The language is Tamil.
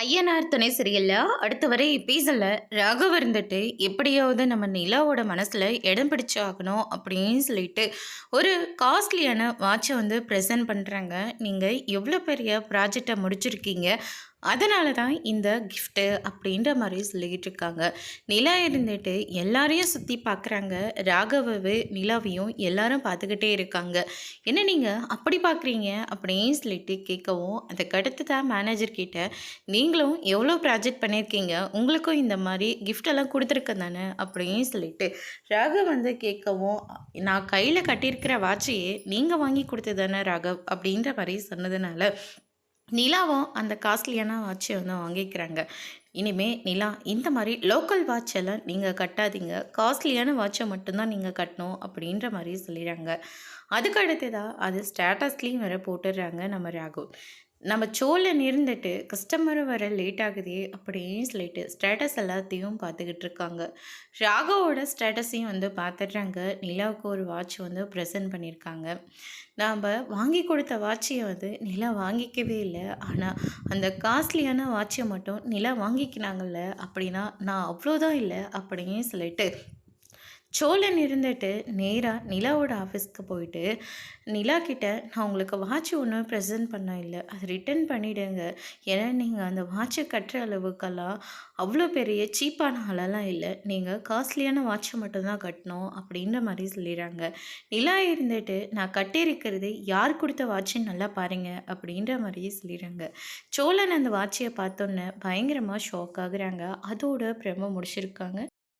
ஐயனார் துணை சீரியல்ல அடுத்த வரை எபிசோட்ல ராகவ் இருந்துட்டு எப்படியாவது நம்ம நிலாவோட மனசுல இடம் பிடிச்சாகணும் அப்படின்னு சொல்லிட்டு ஒரு காஸ்ட்லியான வாட்சை வந்து ப்ரெசென்ட் பண்ணுறாங்க. நீங்கள் எவ்வளோ பெரிய ப்ராஜெக்டை முடிச்சிருக்கீங்க, அதனால தான் இந்த கிஃப்ட்டு அப்படின்ற மாதிரி சொல்லிக்கிட்டு இருக்காங்க. நிலா இருந்துட்டு எல்லாரையும் சுற்றி பார்க்குறாங்க. ராகவவு நிலாவையும் எல்லாரும் பார்த்துக்கிட்டே இருக்காங்க. என்ன நீங்கள் அப்படி பார்க்குறீங்க அப்படின்னு சொல்லிட்டு கேட்கவும், அதுக்கடுத்து தான் மேனேஜர் கிட்ட நீங்களும் எவ்வளோ ப்ராஜெக்ட் பண்ணியிருக்கீங்க, உங்களுக்கும் இந்த மாதிரி கிஃப்டெல்லாம் கொடுத்துருக்கேன் தானே அப்படின்னு சொல்லிட்டு ராகவ் வந்து கேட்கவும், நான் கையில் கட்டியிருக்கிற வாட்சையே நீங்கள் வாங்கி கொடுத்தது தானே ராகவ் அப்படின்ற மாதிரி சொன்னதுனால நிலாவும் அந்த காஸ்ட்லியான வாட்சை வந்து வாங்கிக்கிறாங்க. இனிமே நிலா இந்த மாதிரி லோக்கல் வாட்ச் எல்லாம் நீங்கள் கட்டாதீங்க, காஸ்ட்லியான வாட்சை மட்டும்தான் நீங்கள் கட்டணும் அப்படின்ற மாதிரி சொல்லிடுறாங்க. அதுக்கு அடுத்ததாக அது ஸ்டேட்டஸ்லேயும் வேற போட்டுடுறாங்க நம்ம ராகவ். நம்ம சோழன் இருந்துட்டு கஸ்டமர் வர லேட் ஆகுதே அப்படின்னு சொல்லிட்டு ஸ்டேட்டஸ் எல்லாத்தையும் பார்த்துக்கிட்டு இருக்காங்க. ராகவோட ஸ்டேட்டஸையும் வந்து பார்த்துடுறாங்க. நிலாவுக்கு ஒரு வாட்ச் வந்து ப்ரெசென்ட் பண்ணியிருக்காங்க. நாம் வாங்கி கொடுத்த வாட்சையை வந்து நிலா வாங்கிக்கவே இல்லை, ஆனால் அந்த காஸ்ட்லியான வாட்சை மட்டும் நிலா வாங்கிக்கினாங்கல்ல, அப்படின்னா நான் அவ்வளோதான் இல்லை அப்படின்னு சொல்லிட்டு சோழன் இருந்துட்டு நேராக நிலாவோட ஆஃபீஸ்க்கு போயிட்டு நிலா கிட்ட, நான் உங்களுக்கு வாட்ச் ஒன்றும் ப்ரெசென்ட் பண்ண இல்லை, அது ரிட்டர்ன் பண்ணிவிடுங்க. ஏன்னா நீங்கள் அந்த வாட்சை கட்டுற அளவுக்கெல்லாம் அவ்வளோ பெரிய சீப்பான ஆளெல்லாம் இல்லை, நீங்கள் காஸ்ட்லியான வாட்சை மட்டும்தான் கட்டணும் அப்படின்ற மாதிரி சொல்லிடுறாங்க. நிலா இருந்துட்டு, நான் கட்டியிருக்கிறது யார் கொடுத்த வாட்சுன்னு நல்லா பாருங்கள் அப்படின்ற மாதிரியே சொல்லிடுறாங்க. சோழன் அந்த வாட்சையை பார்த்தோன்னே பயங்கரமாக ஷாக் ஆகுறாங்க. அதோட பிரம முடிச்சிருக்காங்க.